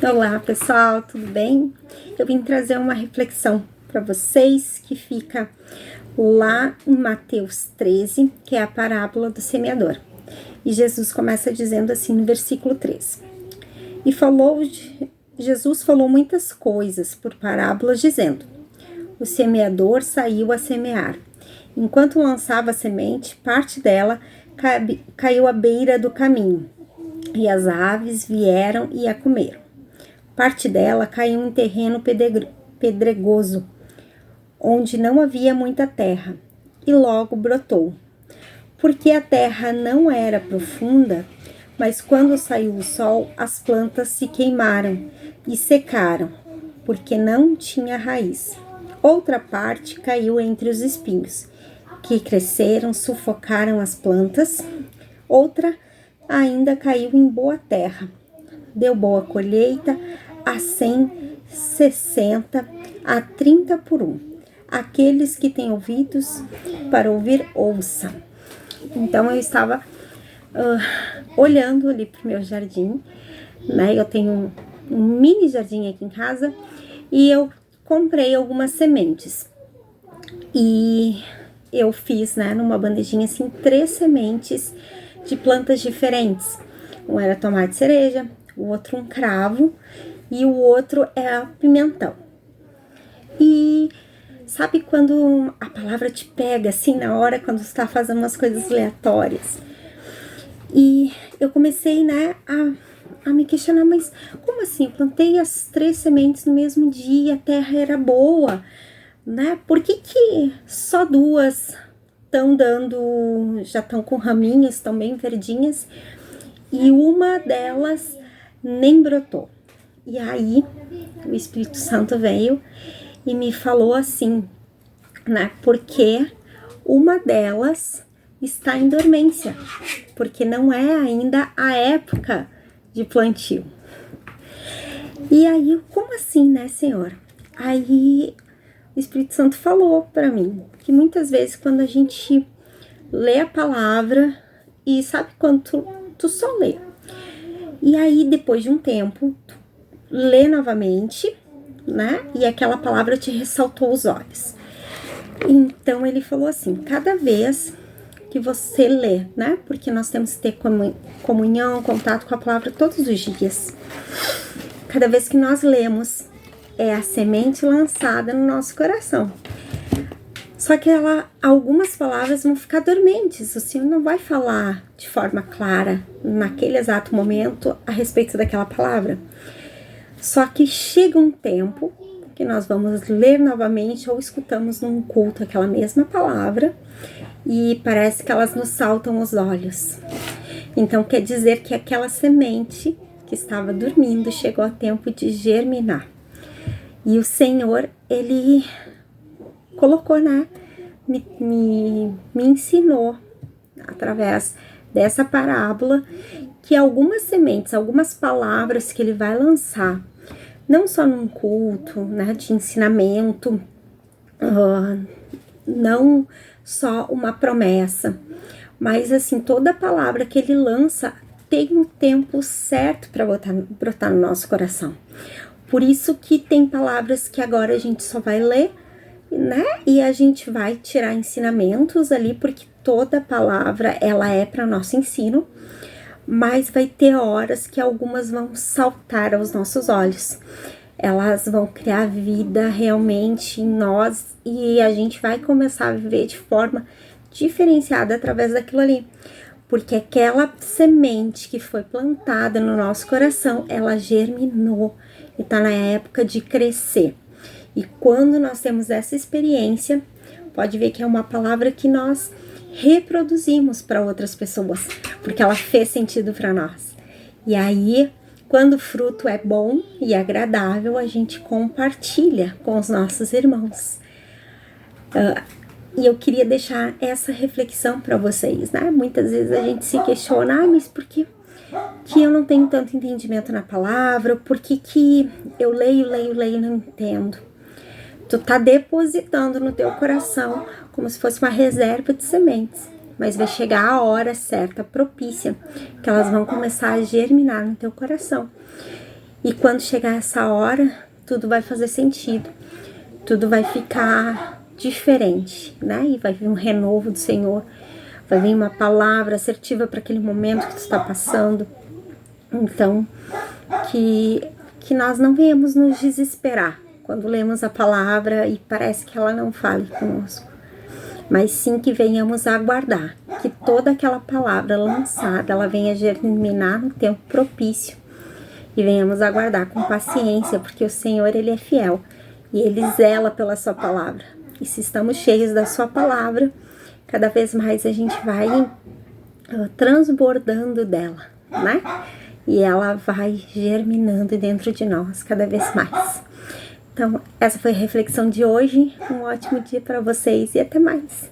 Olá pessoal, tudo bem? Eu vim trazer uma reflexão para vocês que fica lá em Mateus 13, que é a parábola do semeador. E Jesus começa dizendo assim no versículo 3. Jesus falou muitas coisas por parábolas, dizendo: o semeador saiu a semear. Enquanto lançava a semente, parte dela caiu à beira do caminho, e as aves vieram e a comeram. Parte dela caiu em terreno pedregoso, onde não havia muita terra, e logo brotou. Porque a terra não era profunda, mas quando saiu o sol, as plantas se queimaram e secaram, porque não tinha raiz. Outra parte caiu entre os espinhos, que cresceram, sufocaram as plantas. Outra ainda caiu em boa terra, deu boa colheita, a 100, 60, a 30 por 1. Aqueles que têm ouvidos para ouvir, ouça. Então, eu estava olhando ali para o meu jardim, né? Eu tenho um mini jardim aqui em casa e eu comprei algumas sementes. E eu fiz, né, numa bandejinha assim, 3 sementes de plantas diferentes. Um era tomate cereja, o outro um cravo e o outro é pimentão. E sabe quando a palavra te pega assim na hora, quando você tá fazendo umas coisas aleatórias? E eu comecei, né, a me questionar, mas como assim? Eu plantei as 3 sementes no mesmo dia, a terra era boa, né? Por que só 2 estão dando, já estão com raminhas, estão bem verdinhas, e uma delas nem brotou? E aí o Espírito Santo veio e me falou assim, né? Porque uma delas está em dormência, porque não é ainda a época de plantio. E aí, como assim, né, Senhor? Aí o Espírito Santo falou para mim que muitas vezes quando a gente lê a palavra e sabe quando tu só lê, e aí depois de um tempo tu lê novamente, né, e aquela palavra te ressaltou os olhos. Então ele falou assim, cada vez que você lê, né, porque nós temos que ter comunhão, contato com a palavra todos os dias, cada vez que nós lemos, é a semente lançada no nosso coração. Só que algumas palavras vão ficar dormentes, o Senhor não vai falar de forma clara, naquele exato momento, a respeito daquela palavra. Só que chega um tempo que nós vamos ler novamente ou escutamos num culto aquela mesma palavra e parece que elas nos saltam os olhos. Então quer dizer que aquela semente que estava dormindo chegou a tempo de germinar. E o Senhor, Ele colocou, né, me ensinou através dessa parábola que algumas sementes, algumas palavras que Ele vai lançar, não só num culto, né, de ensinamento, não só uma promessa, mas assim, toda palavra que Ele lança tem um tempo certo para brotar no nosso coração. Por isso que tem palavras que agora a gente só vai ler, né? E a gente vai tirar ensinamentos ali, porque toda palavra, ela é para nosso ensino. Mas vai ter horas que algumas vão saltar aos nossos olhos. Elas vão criar vida realmente em nós e a gente vai começar a viver de forma diferenciada através daquilo ali. Porque aquela semente que foi plantada no nosso coração, ela germinou e tá na época de crescer. E quando nós temos essa experiência, pode ver que é uma palavra que nós reproduzimos para outras pessoas, porque ela fez sentido para nós. E aí, quando o fruto é bom e agradável, a gente compartilha com os nossos irmãos. E eu queria deixar essa reflexão para vocês, né? Muitas vezes a gente se questiona, mas por que eu não tenho tanto entendimento na palavra? Por que eu leio e não entendo? Tu tá depositando no teu coração como se fosse uma reserva de sementes, mas vai chegar a hora certa, propícia, que elas vão começar a germinar no teu coração. E quando chegar essa hora, tudo vai fazer sentido, tudo vai ficar diferente, né? E vai vir um renovo do Senhor, vai vir uma palavra assertiva para aquele momento que tu está passando. Então, que nós não venhamos nos desesperar quando lemos a palavra e parece que ela não fale conosco, mas sim que venhamos aguardar que toda aquela palavra lançada, ela venha germinar no tempo propício, e venhamos aguardar com paciência, porque o Senhor, Ele é fiel e Ele zela pela sua palavra. E se estamos cheios da sua palavra, cada vez mais a gente vai transbordando dela, né? E ela vai germinando dentro de nós cada vez mais. Então, essa foi a reflexão de hoje. Um ótimo dia para vocês e até mais.